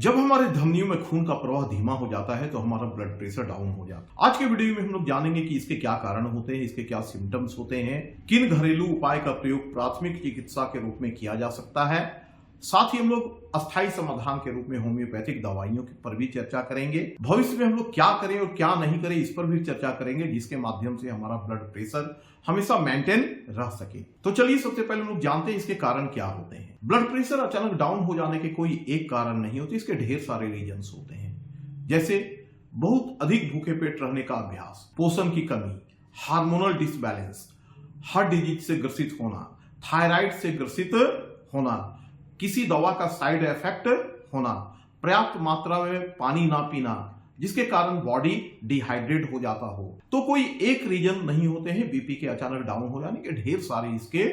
जब हमारे धमनियों में खून का प्रवाह धीमा हो जाता है तो हमारा ब्लड प्रेशर डाउन हो जाता है। आज के वीडियो में हम लोग जानेंगे कि इसके क्या कारण होते हैं, इसके क्या सिम्टम्स होते हैं, किन घरेलू उपाय का प्रयोग प्राथमिक चिकित्सा के रूप में किया जा सकता है। साथ ही हम लोग अस्थायी समाधान के रूप में होम्योपैथिक दवाइयों पर भी चर्चा करेंगे। भविष्य में हम लोग क्या करें और क्या नहीं करें इस पर भी चर्चा करेंगे, जिसके माध्यम से हमारा ब्लड प्रेशर हमेशा मेंटेन रह सके। तो चलिए सबसे पहले हम लोग जानते हैं इसके कारण क्या होते हैं। ब्लड प्रेशर अचानक डाउन हो जाने के कोई एक कारण नहीं होते, इसके ढेर सारे रीजंस होते हैं, जैसे बहुत अधिक भूखे पेट रहने का अभ्यास, पोषण की कमी, हार्मोनल डिसबैलेंस, हार्ट डिजीज से ग्रसित होना, थायराइड से ग्रसित होना, किसी दवा का साइड इफेक्ट होना, पर्याप्त मात्रा में पानी ना पीना जिसके कारण बॉडी डिहाइड्रेट हो जाता हो। तो कोई एक रीजन नहीं होते हैं बीपी के अचानक डाउन हो जाने के, ढेर सारे इसके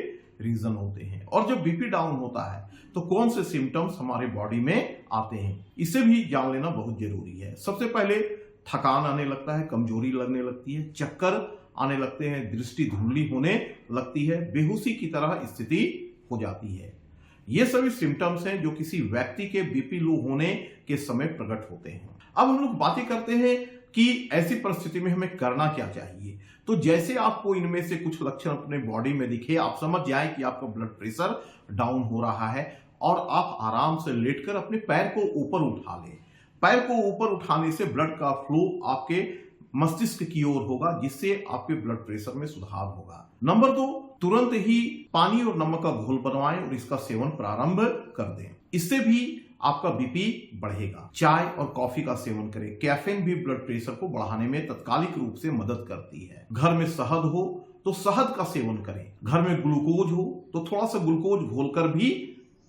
रीजन होते हैं। और जब बीपी डाउन होता है तो कौन से सिम्टम्स हमारे बॉडी में आते हैं, इसे भी जान लेना बहुत जरूरी है। सबसे पहले थकान आने लगता है, कमजोरी लगने लगती है, चक्कर आने लगते हैं, दृष्टि धुंधली होने लगती है, बेहोशी की तरह स्थिति हो जाती है। ये सभी सिम्टम्स हैं जो किसी व्यक्ति के बीपी लो होने के समय प्रकट होते हैं। अब हम लोग बातें करते हैं कि ऐसी परिस्थिति में हमें करना क्या चाहिए। तो जैसे आपको इनमें से कुछ लक्षण अपने बॉडी में दिखे, आप समझ जाए कि आपका ब्लड प्रेशर डाउन हो रहा है और आप आराम से लेटकर अपने पैर को ऊपर उठा लें। पैर को ऊपर उठाने से ब्लड का फ्लो आपके मस्तिष्क की ओर होगा, जिससे आपके ब्लड प्रेशर में सुधार होगा। नंबर 2, तुरंत ही पानी और नमक का घोल बनवाएं और इसका सेवन प्रारंभ कर दें, इससे भी आपका बीपी बढ़ेगा। चाय और कॉफी का सेवन करें, कैफीन भी ब्लड प्रेशर को बढ़ाने में तत्कालिक रूप से मदद करती है। घर में शहद हो तो शहद का सेवन करें, घर में ग्लूकोज हो तो थोड़ा सा ग्लूकोज घोलकर भी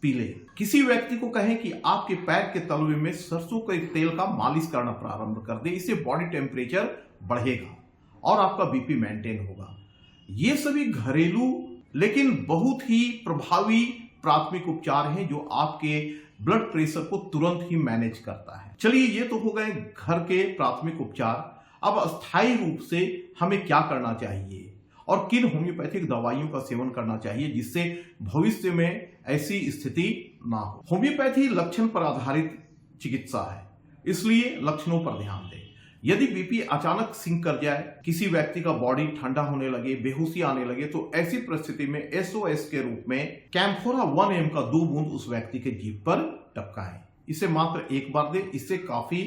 पी लें। किसी व्यक्ति को कहें कि आपके पैर के तलवे में सरसों के तेल का मालिश करना प्रारंभ कर दे, इससे बॉडी टेम्परेचर बढ़ेगा और आपका बीपी मेंटेन होगा। ये सभी घरेलू लेकिन बहुत ही प्रभावी प्राथमिक उपचार हैं जो आपके ब्लड प्रेशर को तुरंत ही मैनेज करता है। चलिए ये तो हो गए घर के प्राथमिक उपचार। अब अस्थायी रूप से हमें क्या करना चाहिए और किन होम्योपैथिक दवाइयों का सेवन करना चाहिए जिससे भविष्य में ऐसी स्थिति ना हो। होम्योपैथी लक्षण पर आधारित चिकित्सा है, इसलिए लक्षणों पर ध्यान दें। यदि बीपी अचानक सिंक कर जाए, किसी व्यक्ति का बॉडी ठंडा होने लगे, बेहोशी आने लगे, तो ऐसी परिस्थिति में एसओएस के रूप में कैम्फोरा 1 ml का 2 बूंद उस व्यक्ति के जीभ पर टपकाएं। इसे मात्र एक बार दें, इससे काफी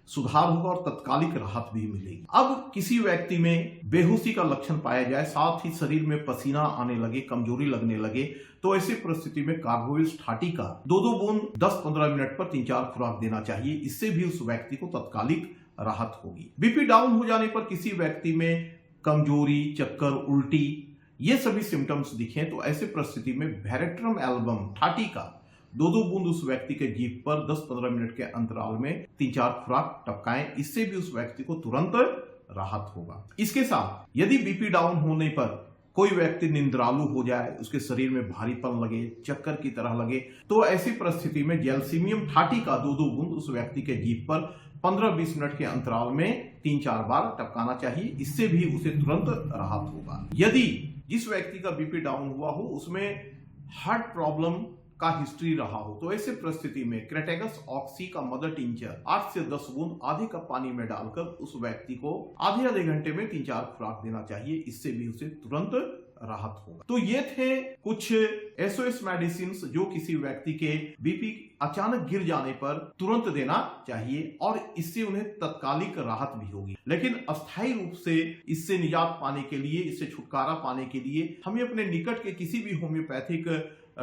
सुधार होगा और तत्कालिक राहत भी मिलेगी। अब किसी व्यक्ति में बेहोशी का लक्षण पाया जाए, साथ ही शरीर में पसीना आने लगे, कमजोरी लगने लगे, तो ऐसी परिस्थिति में कार्बोविल-30 का 2 बूंद 10-15 मिनट पर 3-4 खुराक देना चाहिए, इससे भी उस व्यक्ति को तत्कालिक राहत होगी। बीपी डाउन हो जाने पर किसी व्यक्ति में कमजोरी, चक्कर, उल्टी ये सभी सिम्टम्स दिखें तो ऐसे परिस्थिति में वेरेट्रम एल्बम 30 का 2 बूंद उस व्यक्ति के जीभ पर 10-15 मिनट के अंतराल में 3-4 खुराक टपकाएं, इससे भी उस व्यक्ति को तुरंत राहत होगा। इसके साथ यदि बीपी डाउन होने पर कोई व्यक्ति निंद्रालु हो जाए, उसके शरीर में भारीपन लगे, चक्कर की तरह लगे, तो ऐसी परिस्थिति में जैल्सीमियम 30 का 2 बूंद उस व्यक्ति के जीभ पर 15-20 मिनट के अंतराल में 3-4 बार टपकाना चाहिए, इससे भी उसे तुरंत राहत होगा। यदि जिस व्यक्ति का बीपी डाउन हुआ हो उसमें हार्ट प्रॉब्लम का हिस्ट्री रहा हो, तो ऐसे परिस्थिति में क्रेटेगस ऑक्सी का मदर टिंचर 8 से 10 बूंद आधे कप पानी में डालकर उस व्यक्ति को आधे घंटे में 3-4 खुराक देना चाहिए, इससे भी उसे तुरंत राहत होगा। तो ये थे कुछ एसओएस मेडिसिन जो किसी व्यक्ति के बीपी अचानक गिर जाने पर तुरंत देना चाहिए और इससे उन्हें तत्कालिक राहत भी होगी। लेकिन अस्थायी रूप से इससे निजात पाने के लिए, इससे छुटकारा पाने के लिए हमें अपने निकट के किसी भी होम्योपैथिक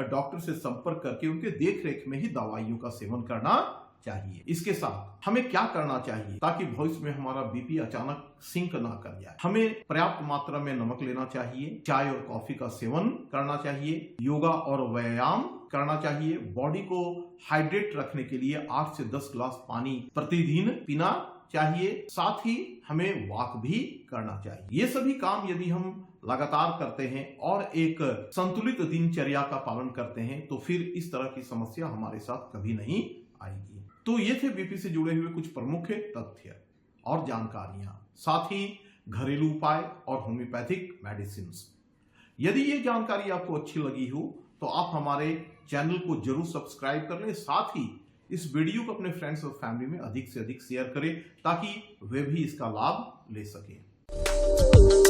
डॉक्टर से संपर्क करके उनके देखरेख में ही दवाइयों का सेवन करना चाहिए। इसके साथ हमें क्या करना चाहिए ताकि भविष्य में हमारा बीपी अचानक सिंक ना कर जाए। हमें पर्याप्त मात्रा में नमक लेना चाहिए, चाय और कॉफी का सेवन करना चाहिए, योगा और व्यायाम करना चाहिए, बॉडी को हाइड्रेट रखने के लिए 8 से 10 गिलास पानी प्रतिदिन पीना चाहिए, साथ ही हमें वॉक भी करना चाहिए। ये सभी काम यदि हम लगातार करते हैं और एक संतुलित दिनचर्या का पालन करते हैं तो फिर इस तरह की समस्या हमारे साथ कभी नहीं आएगी। तो ये थे बीपी से जुड़े हुए कुछ प्रमुख तथ्य और जानकारियां, साथ ही घरेलू उपाय और होम्योपैथिक मेडिसिन। यदि ये जानकारी आपको अच्छी लगी हो तो आप हमारे चैनल को जरूर सब्सक्राइब कर लें, साथ ही इस वीडियो को अपने फ्रेंड्स और फैमिली में अधिक से अधिक शेयर करें ताकि वे भी इसका लाभ ले सकें।